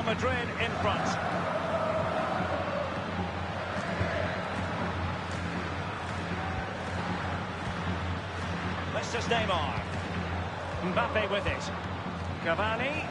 Madrid in front. This is Neymar. Mbappe with it. Cavani.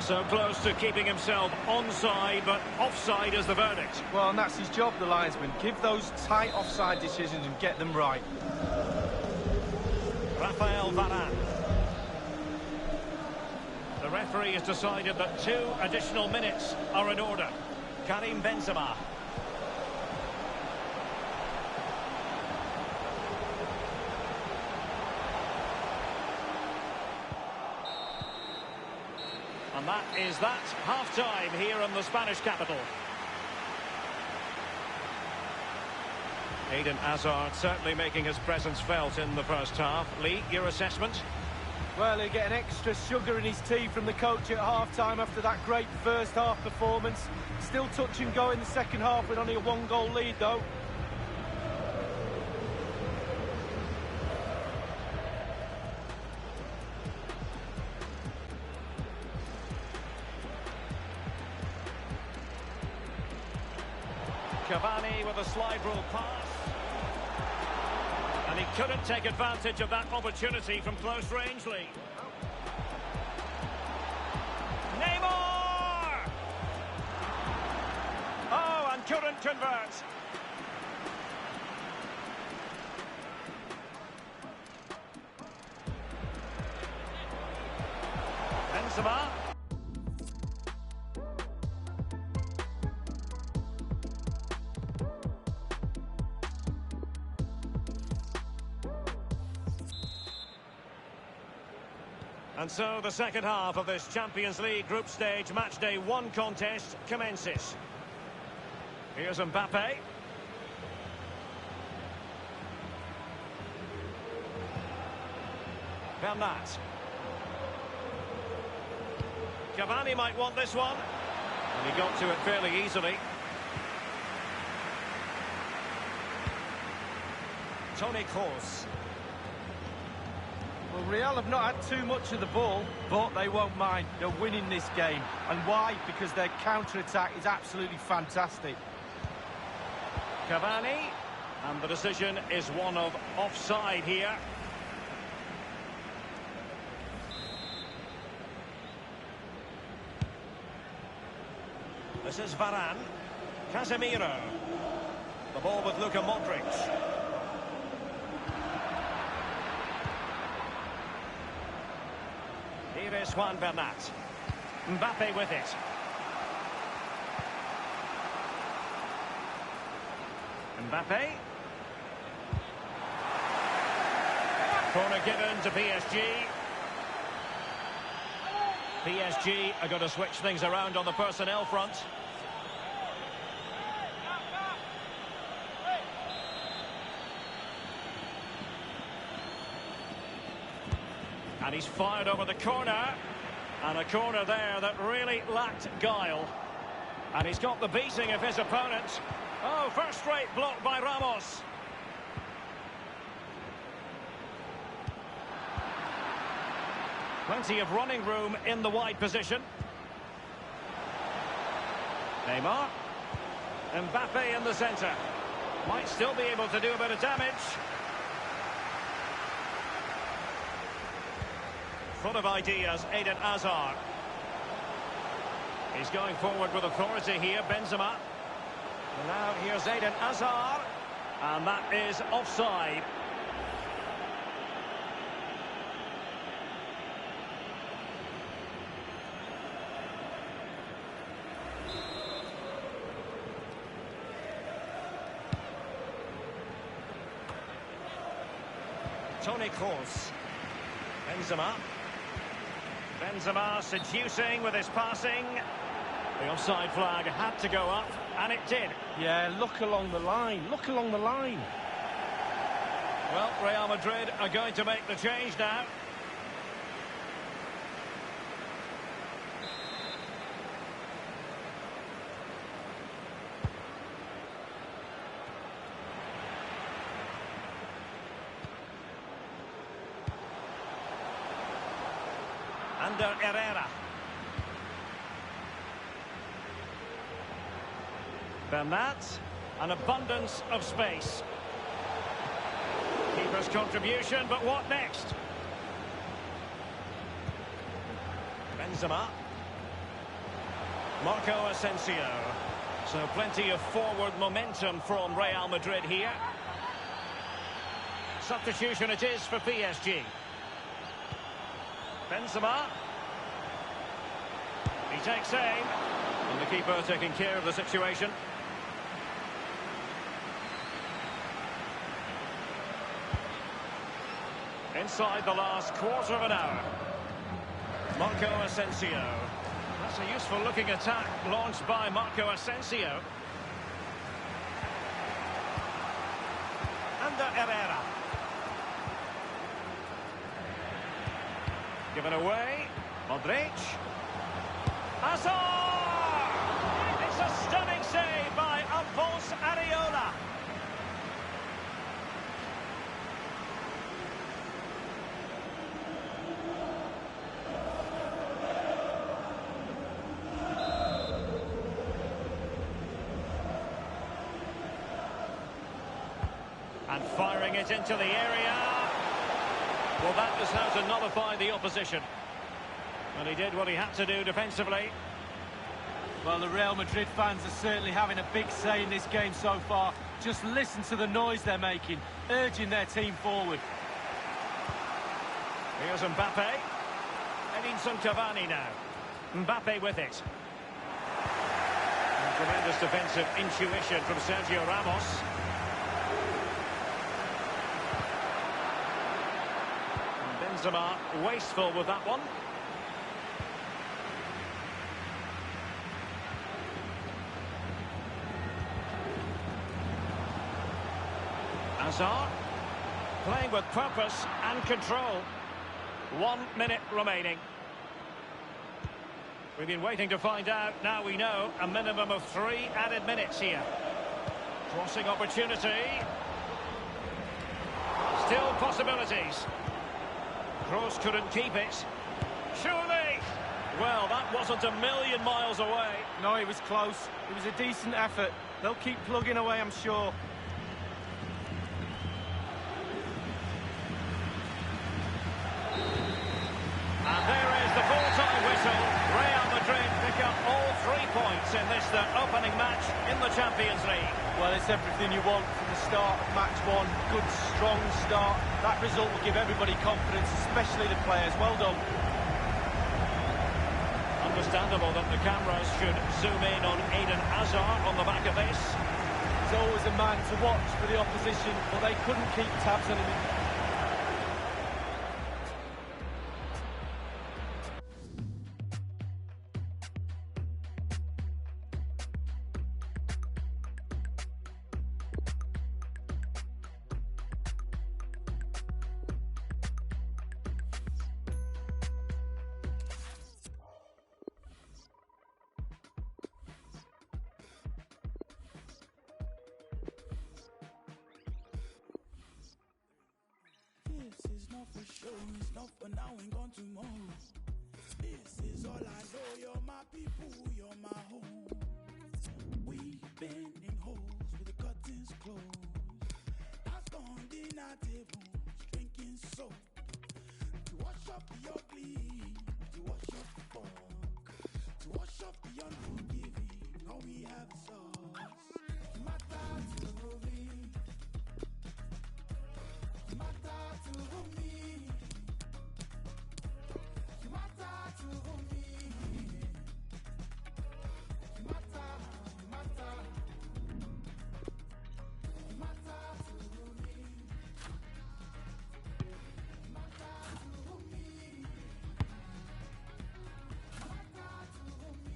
So close to keeping himself onside, but offside is the verdict. Well, and that's his job, the linesman. Give those tight offside decisions and get them right. Rafael Varane. The referee has decided that 2 additional minutes are in order. Karim Benzema. And that is that. Half-time here in the Spanish capital. Eden Hazard certainly making his presence felt in the first half. Lee, your assessment? Well, he'll get an extra sugar in his tea from the coach at half-time after that great first-half performance. Still touch and go in the second half with only a 1-goal lead, though. Cavani with a slide rule pass. And he couldn't take advantage of that opportunity from close range, Lee. Neymar! Oh, and couldn't convert. Benzema. And so the second half of this Champions League group stage matchday 1 contest commences. Here's Mbappe. Bernat. Cavani might want this one. And he got to it fairly easily. Toni Kroos. Well, Real have not had too much of the ball, but they won't mind. They're winning this game. And why? Because their counter-attack is absolutely fantastic. Cavani. And the decision is one of offside here. This is Varane. Casemiro. The ball with Luka Modric. Here is Juan Bernat. Mbappe with it. Mbappe. Corner given to PSG. PSG are going to switch things around on the personnel front. And he's fired over the corner. And a corner there that really lacked guile. And he's got the beating of his opponent. Oh, first-rate block by Ramos. Plenty of running room in the wide position. Neymar. Mbappe in the centre. Might still be able to do a bit of damage. Full of ideas, Eden Hazard. He's going forward with authority here, Benzema. And now here's Eden Hazard. And that is offside. Toni Kroos. Benzema. Benzema seducing with his passing. The offside flag had to go up, and it did. Yeah, look along the line. Look along the line. Well, Real Madrid are going to make the change now. Ander Herrera. Bernat, an abundance of space. Keeper's contribution, but what next? Benzema. Marco Asensio. So plenty of forward momentum from Real Madrid here. Substitution it is for PSG. Benzema. He takes aim. And the keeper taking care of the situation. Inside the last quarter of an hour. Marco Asensio. That's a useful looking attack launched by Marco Asensio. Ander Herrera. Given away. Modric. Hazard! It's a stunning save by Alphonse Areola. And firing it into the area. Well, that is how to nullify the opposition. And he did what he had to do defensively. Well, the Real Madrid fans are certainly having a big say in this game so far. Just listen to the noise they're making, urging their team forward. Here's Mbappe. Edinson Cavani now. Mbappe with it. And tremendous defensive intuition from Sergio Ramos. Benzema wasteful with that one. Hazard playing with purpose and control. 1 minute remaining. We've been waiting to find out. Now we know a minimum of 3 added minutes here. Crossing opportunity. Still possibilities. Kroos couldn't keep it. Surely! Well, that wasn't a million miles away. No, it was close. It was a decent effort. They'll keep plugging away, I'm sure. And there is the full-time whistle. Real Madrid pick up all 3 points in this, their opening match in the Champions League. Well, it's everything you want from the start of match one. Good, strong start. That result will give everybody confidence, especially the players. Well done. Understandable that the cameras should zoom in on Eden Hazard on the back of this. He's always a man to watch for the opposition, but they couldn't keep tabs on him. This is not for sure, it's not for now and gone tomorrow. This is all I know, you're my people, you're my home. We've been in holes with the curtains closed. That's gone dinner tables, drinking soap. To wash up the ugly, to wash up the fog. To wash up the unforgiving, all we have is us. Matter to me. Matter to me. You matter to me. You matter, you matter. You matter to me. You matter to me. You matter to me.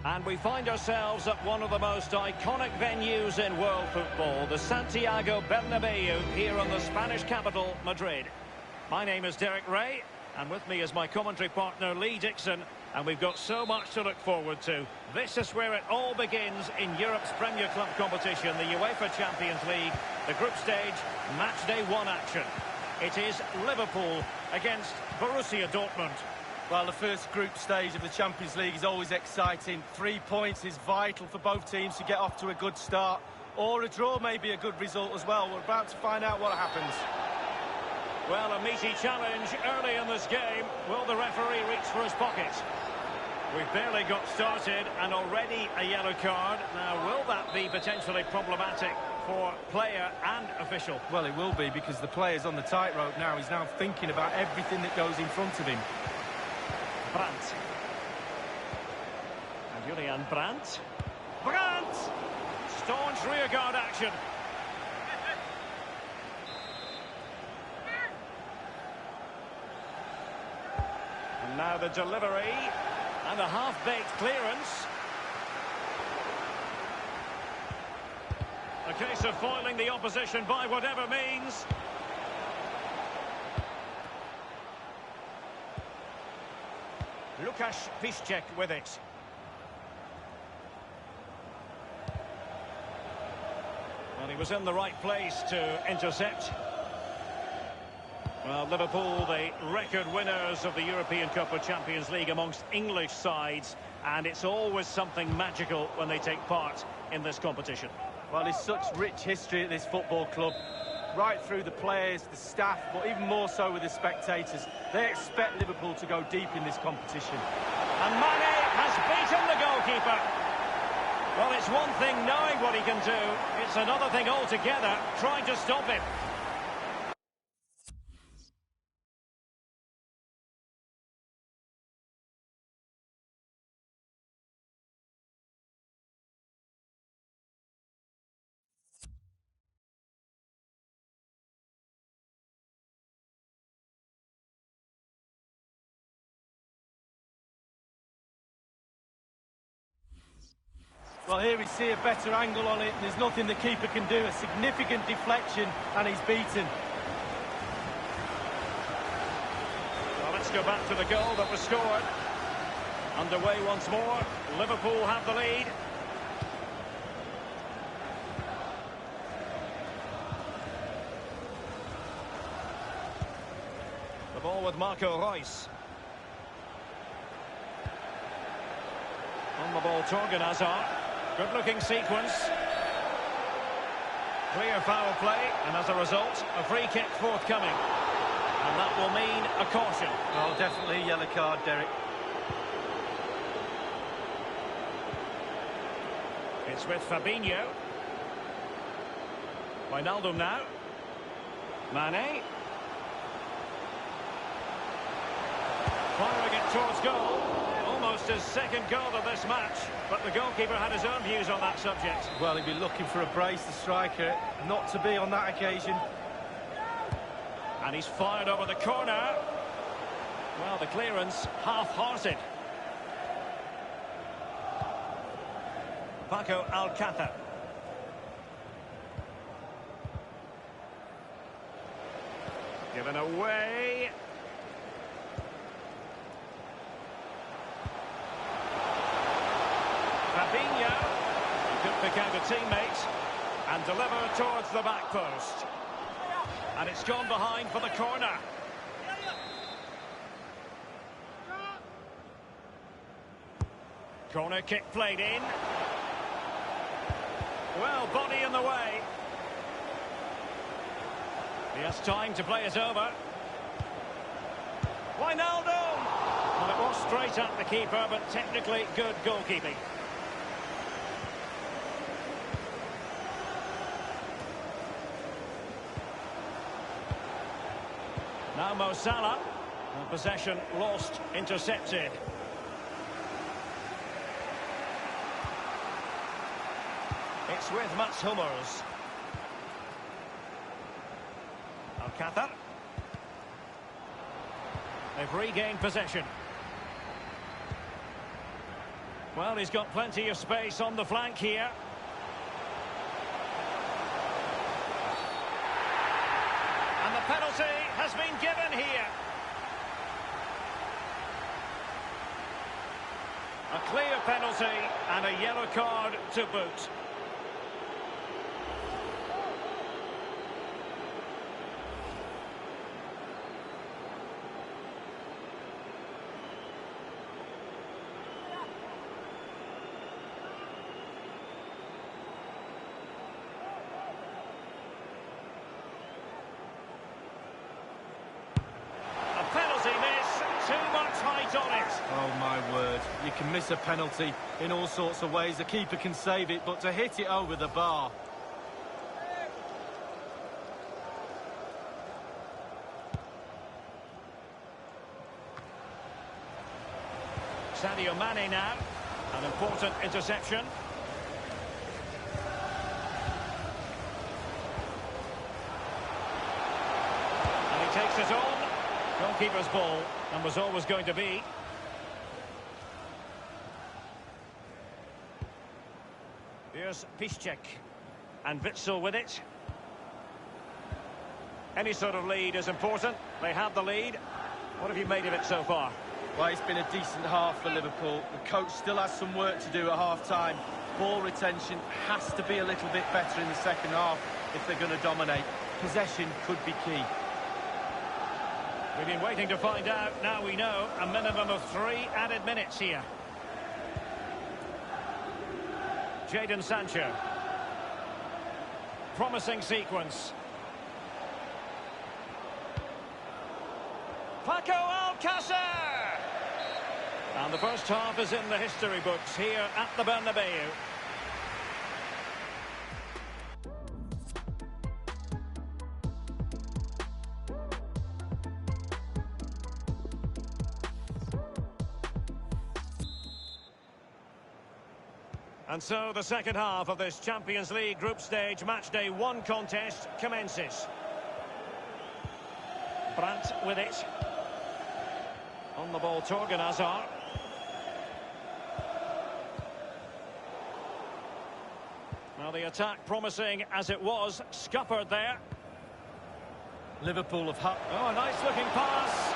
And we find ourselves at one of the most iconic venues in world football, the Santiago Bernabeu, here in the Spanish capital, Madrid. My name is Derek Ray, and with me is my commentary partner, Lee Dixon, and we've got so much to look forward to. This is where it all begins in Europe's Premier Club competition, the UEFA Champions League, the group stage, match day 1 action. It is Liverpool against Borussia Dortmund. Well, the first group stage of the Champions League is always exciting. 3 points is vital for both teams to get off to a good start. Or a draw may be a good result as well. We're about to find out what happens. Well, a meaty challenge early in this game. Will the referee reach for his pocket? We've barely got started and already a yellow card. Now, will that be potentially problematic for player and official? Well, it will be, because the player's on the tightrope now. He's now thinking about everything that goes in front of him. Brandt. And Julian Brandt. Brandt! Staunch rearguard action. And now the delivery. And a half-baked clearance. A case of foiling the opposition by whatever means. Łukasz Piszczek with it. Well, he was in the right place to intercept. Well, Liverpool, the record winners of the European Cup of Champions League amongst English sides, and it's always something magical when they take part in this competition. Well, there's such rich history at this football club, right through the players, the staff, but even more so with the spectators. They expect Liverpool to go deep in this competition. And Mane has beaten the goalkeeper. Well, it's one thing knowing what he can do. It's another thing altogether trying to stop him. Well, here we see a better angle on it, and there's nothing the keeper can do. A significant deflection, and he's beaten. Well, let's go back to the goal that was scored. Underway once more. Liverpool have the lead. The ball with Marco Reus. On the ball, Torgan Hazard. Good-looking sequence. Clear foul play, and as a result, a free kick forthcoming. And that will mean a caution. Oh, definitely a yellow card, Derek. It's with Fabinho. Wijnaldum now. Mane. Firing it towards goal. Almost his second goal of this match, but the goalkeeper had his own views on that subject. Well, he'd be looking for a brace, the striker, not to be on that occasion. And he's fired over the corner. Well, the clearance half-hearted. Paco Alcácer. Given away. Fabinho, he could pick out a teammate and deliver towards the back post. And it's gone behind for the corner. Corner kick played in. Well, body in the way. He has time to play it over. Wijnaldum! Well, it was straight at the keeper, but technically good goalkeeping. Now Mo Salah. Possession lost, intercepted. It's with Mats Hummels. Alcácer. They've regained possession. Well, he's got plenty of space on the flank here. And the penalty has been given here. A clear penalty and a yellow card to boot. got it. Oh, my word. You can miss a penalty in all sorts of ways. The keeper can save it, but to hit it over the bar... Sadio Mane now. An important interception. And he takes it on. Goalkeeper's ball, and was always going to be. Here's Piszczek. And Witsel with it. Any sort of lead is important. They have the lead. What have you made of it so far? Well, it's been a decent half for Liverpool. The coach still has some work to do at half-time. Ball retention has to be a little bit better in the second half if they're going to dominate. Possession could be key. We've been waiting to find out. Now we know a minimum of 3 added minutes here. Jadon Sancho. Promising sequence. Paco Alcácer! And the first half is in the history books here at the Bernabeu. And so the second half of this Champions League group stage matchday 1 contest commences. Brandt with it. On the ball, Thorgan Hazard. Well, the attack promising as it was, scuppered there. Liverpool have had... Oh, a nice looking pass.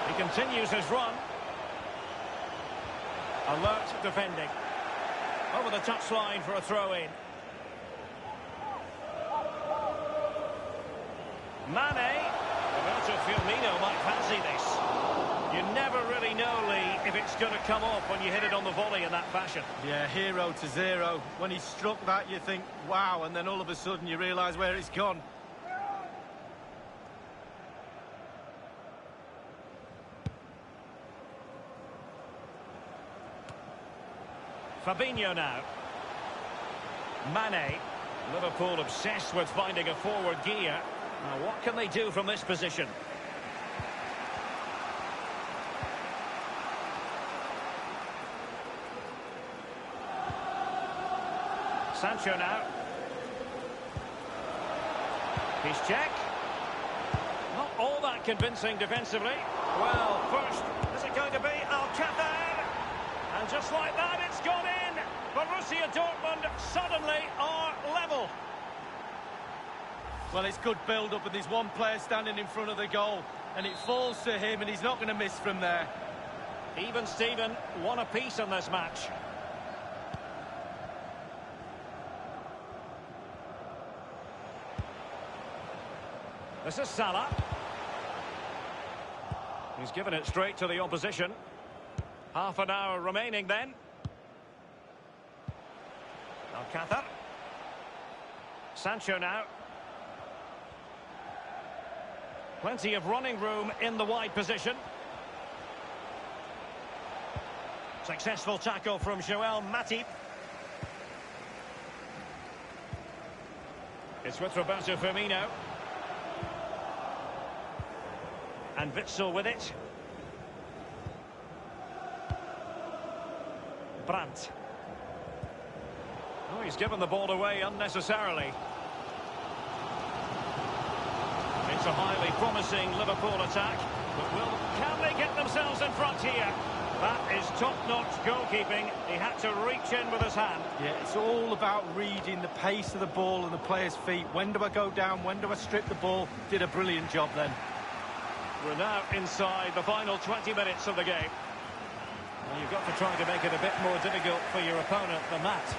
He continues his run. Alert defending. Over the touchline for a throw-in. Mane. Roberto Firmino might fancy this. You never really know, Lee, if it's going to come off when you hit it on the volley in that fashion. Yeah, 0-0. When he struck that, you think, wow, and then all of a sudden you realise where it's gone. Fabinho now. Mane. Liverpool obsessed with finding a forward gear. Now, what can they do from this position? Sancho now. Piszczek. Not all that convincing defensively. Well, first, is it going to be Alcácer? And just like that, it's gone in. Borussia Dortmund suddenly are level. Well, it's good build-up, and there's one player standing in front of the goal, and it falls to him, and he's not going to miss from there. Even Steven, 1 apiece in this match. This is Salah. He's given it straight to the opposition. Half an hour remaining then. Alcácer. Sancho now. Plenty of running room in the wide position. Successful tackle from Joel Matip. It's with Roberto Firmino. And Witsel with it. Brandt. Oh, he's given the ball away unnecessarily. It's a highly promising Liverpool attack, but can they get themselves in front here? That is top-notch goalkeeping. He had to reach in with his hand. Yeah, it's all about reading the pace of the ball and the player's feet. When do I go down? When do I strip the ball? Did a brilliant job then. We're now inside the final 20 minutes of the game. Well, you've got to try to make it a bit more difficult for your opponent than that.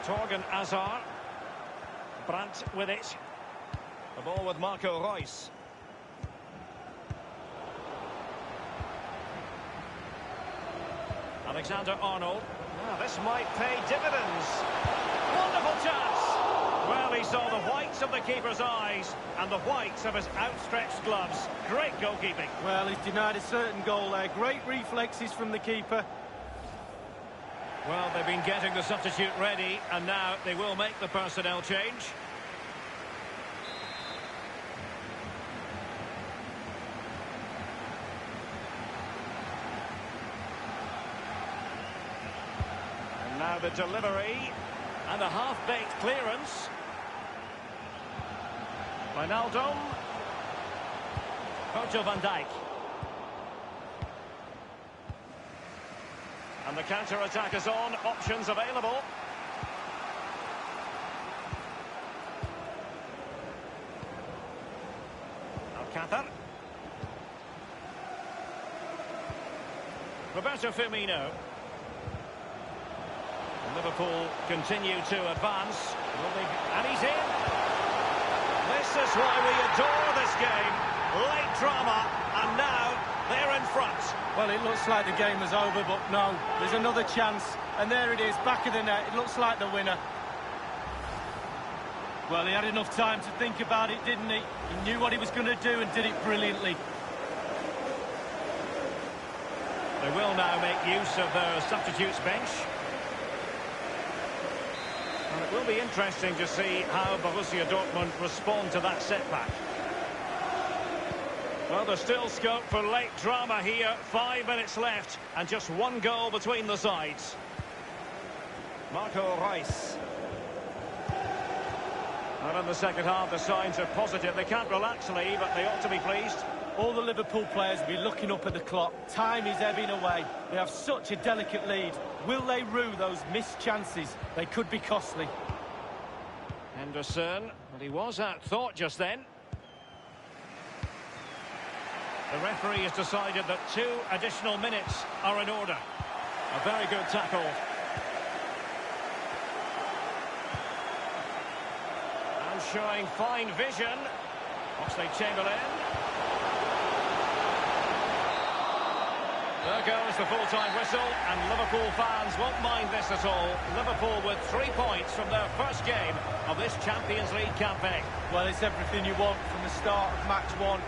Thorgan Hazard. Brandt with it. The ball with Marco Reus. Alexander-Arnold. This might pay dividends. Wonderful chance. Well, he saw the whites of the keeper's eyes and the whites of his outstretched gloves. Great goalkeeping. Well, he's denied a certain goal there. Great reflexes from the keeper. Well, they've been getting the substitute ready, and now they will make the personnel change. And now the delivery, and a half-baked clearance. Wijnaldum. Virgil van Dijk. And the counter-attack is on, options available. Alcácer. Roberto Firmino. And Liverpool continue to advance. And he's in. This is why we adore this game. Late drama, and now they're in front. Well, it looks like the game was over, but no, there's another chance. And there it is, back of the net. It looks like the winner. Well, he had enough time to think about it, didn't he? He knew what he was going to do and did it brilliantly. They will now make use of their substitutes bench. And it will be interesting to see how Borussia Dortmund respond to that setback. Well, there's still scope for late drama here. 5 minutes left and just one goal between the sides. Marco Reus. And in the second half, the signs are positive. They can't relax, Lee, but they ought to be pleased. All the Liverpool players will be looking up at the clock. Time is ebbing away. They have such a delicate lead. Will they rue those missed chances? They could be costly. Henderson, well, he was at thought just then. The referee has decided that 2 additional minutes are in order. A very good tackle. And showing fine vision. Oxlade-Chamberlain. There goes the full-time whistle, and Liverpool fans won't mind this at all. Liverpool with 3 points from their first game of this Champions League campaign. Well, it's everything you want from the start of match 1.